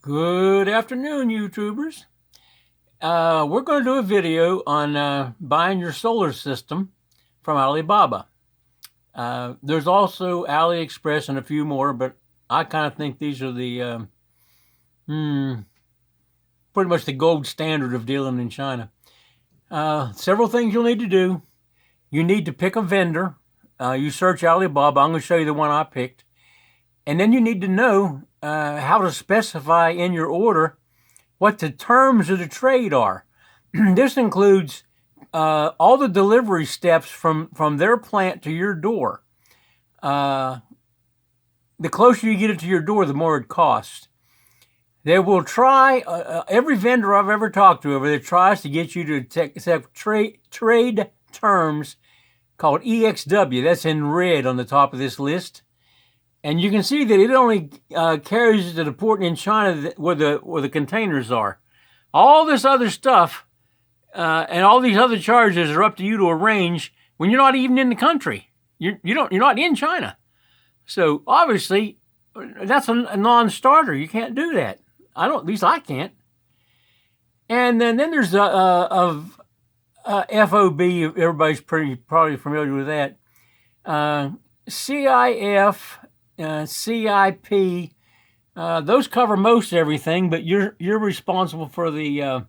Good afternoon, YouTubers. We're going to do a video on buying your solar system from Alibaba. There's also AliExpress and a few more, but I kind of think these are the pretty much the gold standard of dealing in China. Several things you'll need to do. You need to pick a vendor. You search Alibaba. I'm going to show you the one I picked. And then you need to know how to specify in your order what the terms of the trade are. This includes all the delivery steps from their plant to your door. The closer you get it to your door, the more it costs. They will try, every vendor I've ever talked to over there tries to get you to accept trade terms called EXW. That's in red on the top of this list. And you can see that it only carries to the port in China where the containers are. All this other stuff and all these other charges are up to you to arrange when you're not even in the country. You're not in China. So obviously that's a non-starter. You can't do that. At least I can't. And then there's FOB. Everybody's probably familiar with that. CIF. CIP, those cover most everything, but you're responsible for the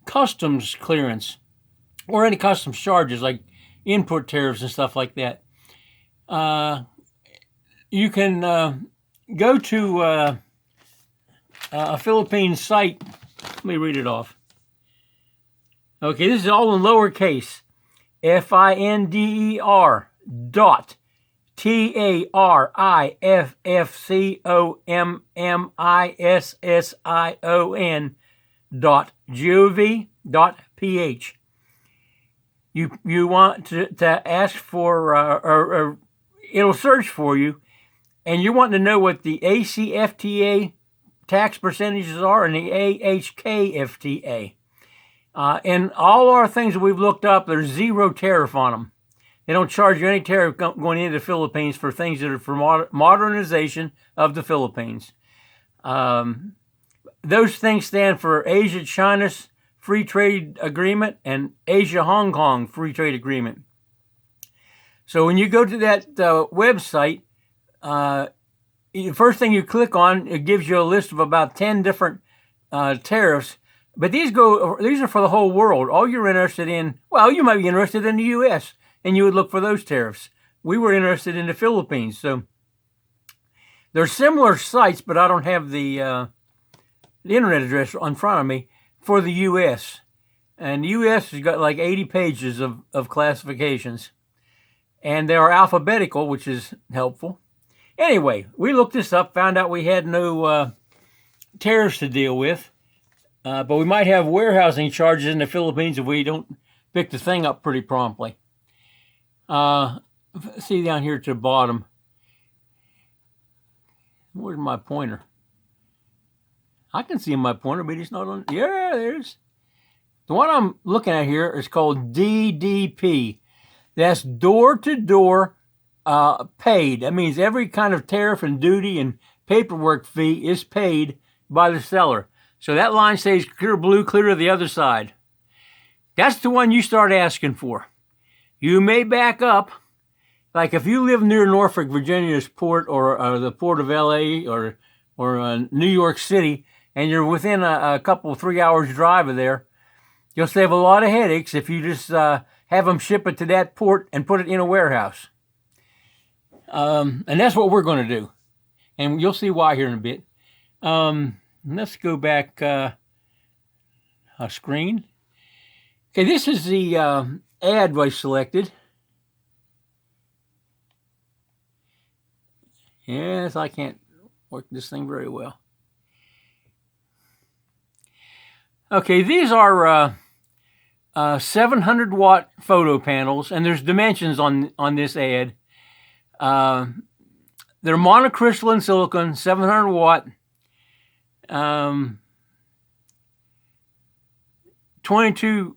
customs clearance or any customs charges like input tariffs and stuff like that. You can go to a Philippine site. Let me read it off. Okay, this is all in lowercase. FINDER dot TARIFFCOMMISSION.gov.ph. You want to ask for, or it'll search for you, and you want to know what the ACFTA tax percentages are and the AHKFTA. And all our things that we've looked up, there's zero tariff on them. They don't charge you any tariff going into the Philippines for things that are for modernization of the Philippines. Those things stand for Asia-China's Free Trade Agreement and Asia-Hong Kong Free Trade Agreement. So when you go to that website, the first thing you click on, it gives you a list of about 10 different tariffs. But these are for the whole world. All you're interested in, well, you might be interested in the U.S., and you would look for those tariffs. We were interested in the Philippines. So there's similar sites, but I don't have the internet address in front of me for the U.S. And the U.S. has got like 80 pages of classifications. And they are alphabetical, which is helpful. Anyway, we looked this up, found out we had no tariffs to deal with. But we might have warehousing charges in the Philippines if we don't pick the thing up pretty promptly. See down here to the bottom. Where's my pointer? I can see my pointer, but it's not on. Yeah, there's. The one I'm looking at here is called DDP. That's door-to-door paid. That means every kind of tariff and duty and paperwork fee is paid by the seller. So that line says clear blue, clear to the other side. That's the one you start asking for. You may back up, like if you live near Norfolk, Virginia's port, or the port of LA, or New York City, and you're within a couple, 3 hours drive of there, you'll save a lot of headaches if you just have them ship it to that port and put it in a warehouse. And that's what we're going to do. And you'll see why here in a bit. Let's go back a screen. Okay, this is the ad I selected. Yes, I can't work this thing very well. Okay, these are 700 watt photo panels, and there's dimensions on this ad. They're monocrystalline silicon, 700 watt. 22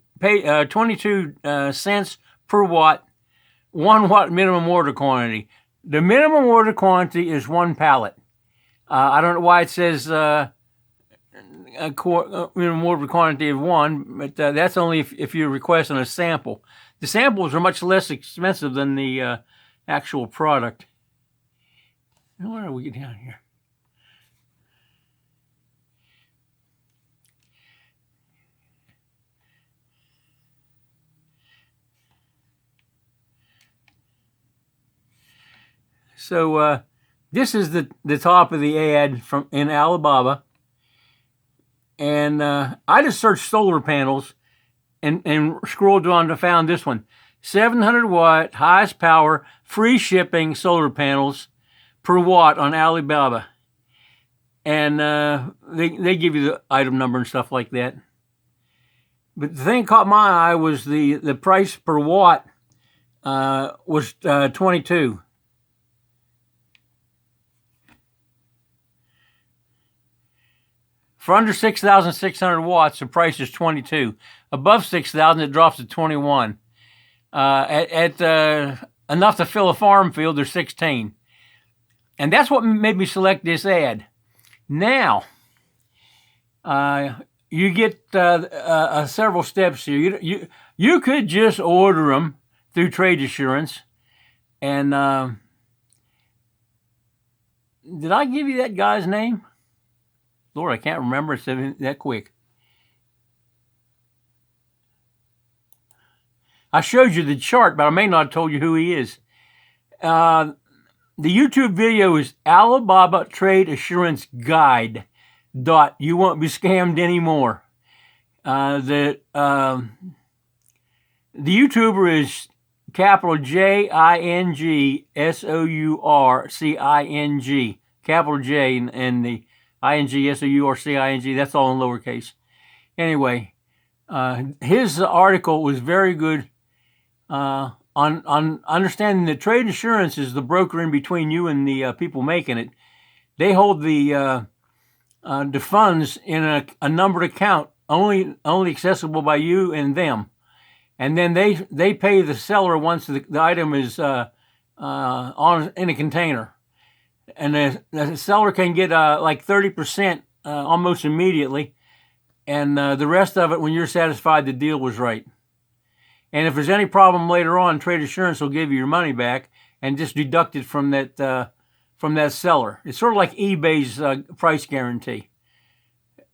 cents per watt, 1 watt minimum order quantity. The minimum order quantity is 1 pallet. I don't know why it says more of a quantity of one, but that's only if you're requesting a sample. The samples are much less expensive than the actual product. Where are we down here? So this is the top of the ad in Alibaba, and I just searched solar panels and scrolled down to found this one: 700 watt, highest power, free shipping solar panels per watt on Alibaba, and they give you the item number and stuff like that. But the thing that caught my eye was the price per watt was 22. For under 6,600 watts, the price is 22. Above 6,000, it drops to 21. At enough to fill a farm field, they're 16. And that's what made me select this ad. Now, you get several steps here. You could just order them through trade assurance. And did I give you that guy's name? Lord, I can't remember. It's that quick. I showed you the chart, but I may not have told you who he is. The YouTube video is Alibaba Trade Assurance Guide. You won't be scammed anymore. The YouTuber is capital JINGSOURCING. Capital J and the INGSOURCING. That's all in lowercase. Anyway, his article was very good on understanding that trade insurance is the broker in between you and the people making it. They hold the funds in a numbered account, only accessible by you and them, and then they pay the seller once the item is in a container. And the seller can get like 30% almost immediately, and the rest of it when you're satisfied the deal was right. And if there's any problem later on, trade assurance will give you your money back and just deduct it from that seller. It's sort of like eBay's price guarantee.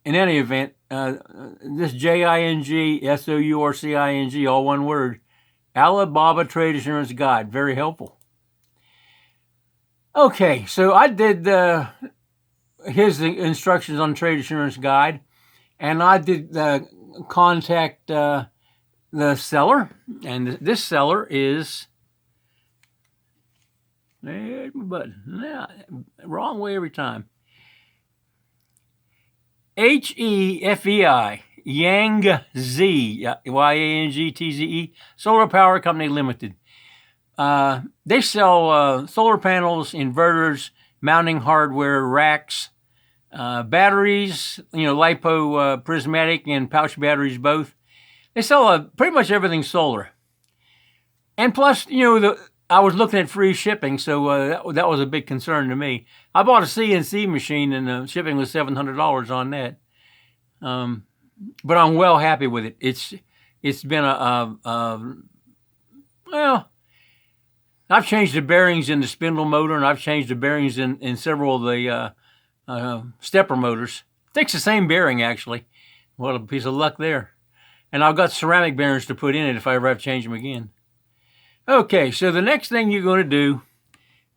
In any event, this JINGSOURCING, all one word, Alibaba Trade Assurance Guide, very helpful. Okay, so I did his instructions on Trade Assurance Guide, and I did contact the seller, and this seller is, there's my button, wrong way every time, HEFEI, Yangtze, YANGTZE, Solar Power Company Limited. They sell solar panels, inverters, mounting hardware, racks, batteries, lipo prismatic and pouch batteries both. They sell pretty much everything solar. And plus, I was looking at free shipping, so that was a big concern to me. I bought a CNC machine, and the shipping was $700 on that. But I'm well happy with it. It's been well, I've changed the bearings in the spindle motor, and I've changed the bearings in several of the stepper motors. Takes the same bearing, actually. What a piece of luck there. And I've got ceramic bearings to put in it if I ever have to change them again. Okay, so the next thing you're going to do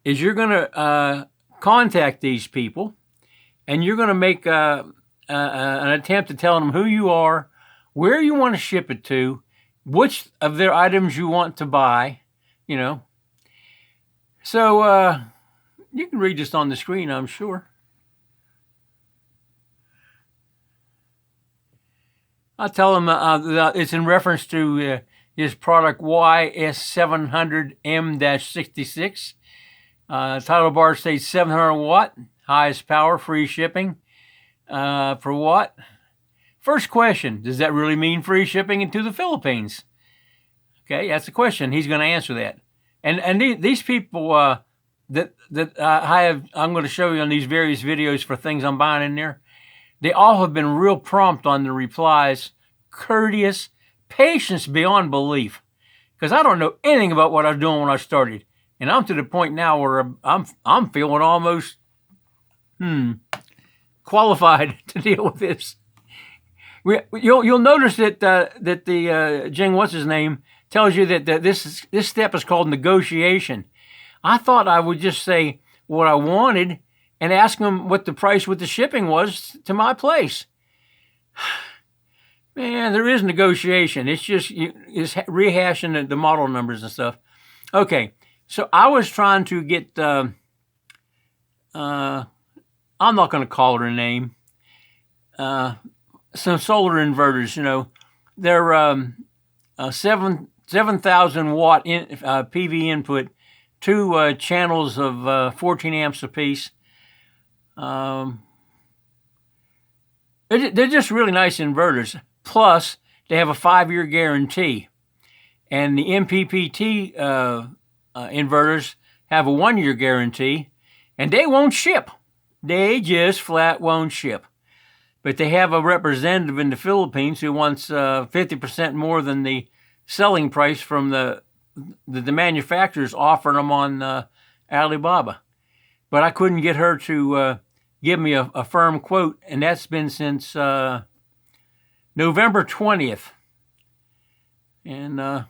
is you're going to contact these people, and you're going to make an attempt to tell them who you are, where you want to ship it to, which of their items you want to buy, So you can read this on the screen, I'm sure. I'll tell them it's in reference to his product YS700M-66. Title bar states 700 watt, highest power, free shipping per watt. First question, does that really mean free shipping into the Philippines? Okay, that's the question. He's going to answer that. And these people that I'm going to show you on these various videos for things I'm buying in there, They all have been real prompt on the replies, courteous, patience beyond belief. Because I don't know anything about what I was doing when I started, and I'm to the point now where I'm feeling almost qualified to deal with this. You'll notice that the Jing, what's his name, tells you that this step is called negotiation. I thought I would just say what I wanted and ask them what the price with the shipping was to my place. Man, there is negotiation. It's just it's rehashing the model numbers and stuff. Okay, so I was trying to get. I'm not going to call her a name. Some solar inverters. You know, they're 7,000 watt PV input, 2 channels of 14 amps apiece. They're just really nice inverters. Plus, they have a 5-year guarantee. And the MPPT inverters have a 1-year guarantee, and they won't ship. They just flat won't ship. But they have a representative in the Philippines who wants 50% more than the selling price from the manufacturers offering them on Alibaba. But I couldn't get her to give me a firm quote, and that's been since November 20th. And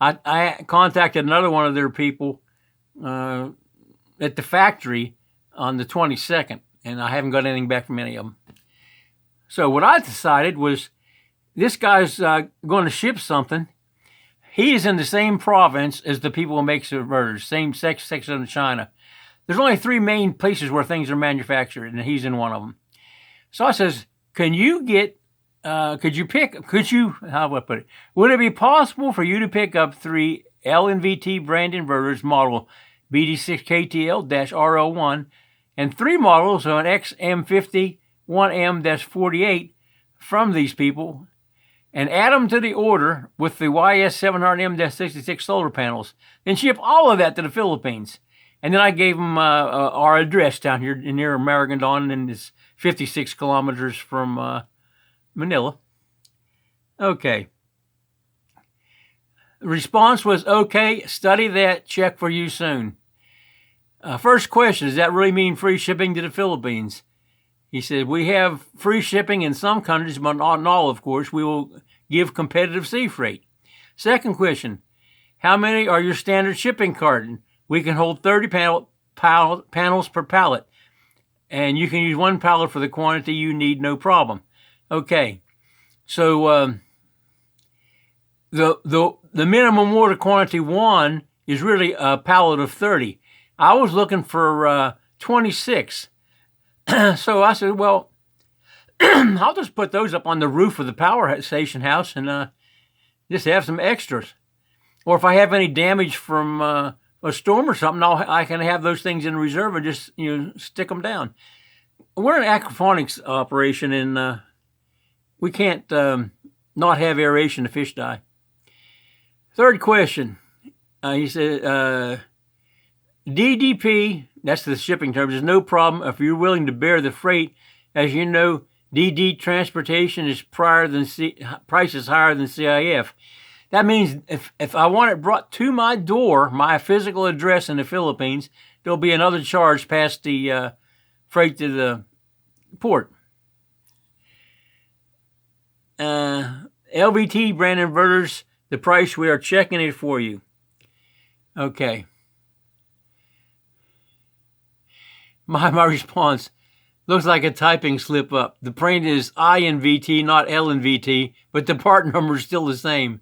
I contacted another one of their people at the factory on the 22nd, and I haven't got anything back from any of them. So what I decided was, this guy's going to ship something. He is in the same province as the people who make inverters, same section of China. There's only 3 main places where things are manufactured, and he's in one of them. So I says, how would I put it? Would it be possible for you to pick up 3 LNVT brand inverters model BD6KTL-R01 and 3 models of an XM50 1M-48 from these people and add them to the order with the YS700M-66 solar panels, then ship all of that to the Philippines. And then I gave them our address down here near Maragondon, and it's 56 kilometers from Manila. Okay. The response was, okay, study that, check for you soon. First question, does that really mean free shipping to the Philippines? He said, we have free shipping in some countries, but not in all, of course. We will give competitive sea freight. Second question, how many are your standard shipping carton? We can hold 30 panels per pallet, and you can use 1 pallet for the quantity you need, no problem. Okay, so the minimum order quantity 1 is really a pallet of 30. I was looking for 26. So I said, well, I'll just put those up on the roof of the power station house and just have some extras. Or if I have any damage from a storm or something, I can have those things in reserve and just stick them down. We're an aquaponics operation, and we can't not have aeration. The fish die. Third question, he said, DDP, that's the shipping terms, is no problem if you're willing to bear the freight. As you know, DD transportation is prices higher than CIF. That means if I want it brought to my door, my physical address in the Philippines, there'll be another charge past the freight to the port. LVT brand inverters, the price, we are checking it for you. Okay. My response looks like a typing slip up. The brand is INVT, not LNVT, but the part number is still the same.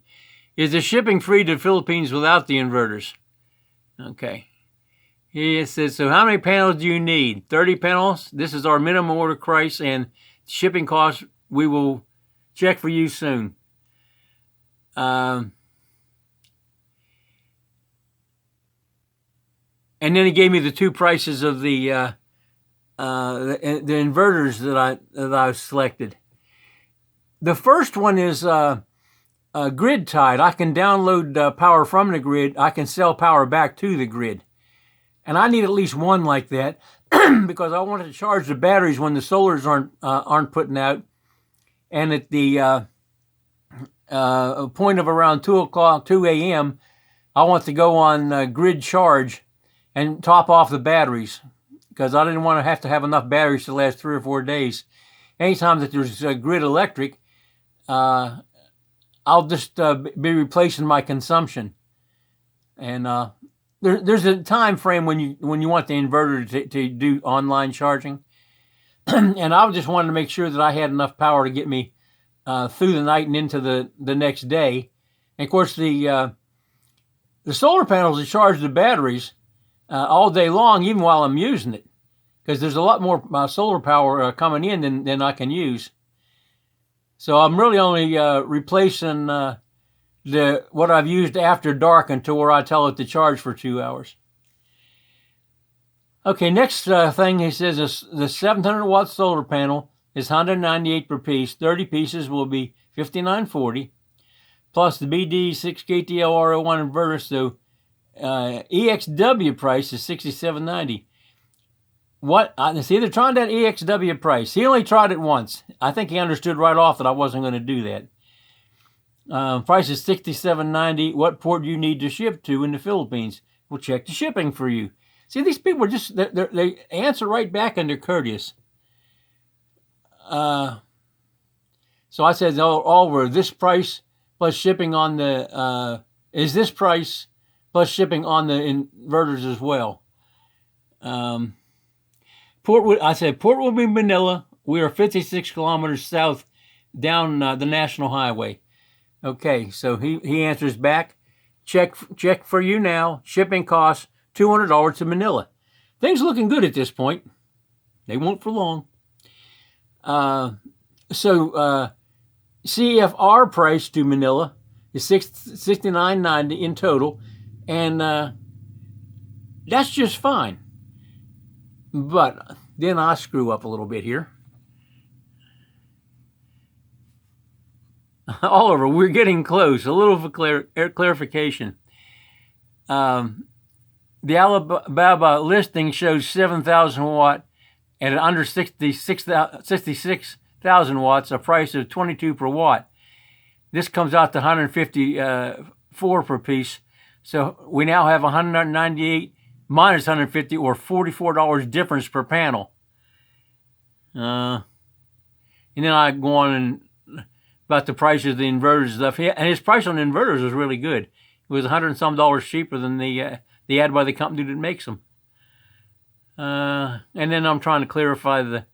Is the shipping free to the Philippines without the inverters? Okay. He says, so how many panels do you need? 30 panels? This is our minimum order price, and shipping costs, we will check for you soon. And then he gave me the 2 prices of the inverters that I selected. The first one is grid tied. I can download power from the grid. I can sell power back to the grid, and I need at least one like that. because I wanted to charge the batteries when the solars aren't putting out, and at the point of around 2 a.m., I want to go on grid charge and top off the batteries, because I didn't want to have enough batteries to last 3 or 4 days. Anytime that there's grid electric, I'll just be replacing my consumption. And there's a time frame when you want the inverter to do online charging. And I just wanted to make sure that I had enough power to get me through the night and into the next day. And of course, the solar panels will charge the batteries all day long, even while I'm using it, because there's a lot more solar power coming in than I can use. So I'm really only replacing what I've used after dark until where I tell it to charge for 2 hours. Okay, next thing he says is the 700 watt solar panel is $198 per piece. 30 pieces will be $59.40, plus the BD 6KTLR01 inverter. So EXW price is $67.90. See, they're trying that EXW price. He only tried it once. I think he understood right off that I wasn't going to do that. Price is $67.90. What port do you need to ship to in the Philippines? We'll check the shipping for you. See, these people are just, they answer right back and they're courteous. So I said, over this price plus shipping on the, is this price plus shipping on the inverters as well. I said, port will be Manila. We are 56 kilometers south down the National Highway. Okay, so he answers back. Check for you now. Shipping costs $200 to Manila. Things looking good at this point. They won't for long. So CFR price to Manila is $69.90 in total, and that's just fine. But then I screw up a little bit here. Oliver, we're getting close. A little clarification. The Alibaba listing shows 7,000 watt at under 66,000 watts, a price of $22 per watt. This comes out to $154 per piece. So we now have 198 minus 150, or $44 difference per panel. And then I go on and about the prices of the inverters and stuff. And his price on the inverters was really good. It was $100 and some cheaper than the ad by the company that makes them. And then I'm trying to clarify the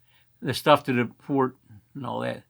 stuff to the port and all that.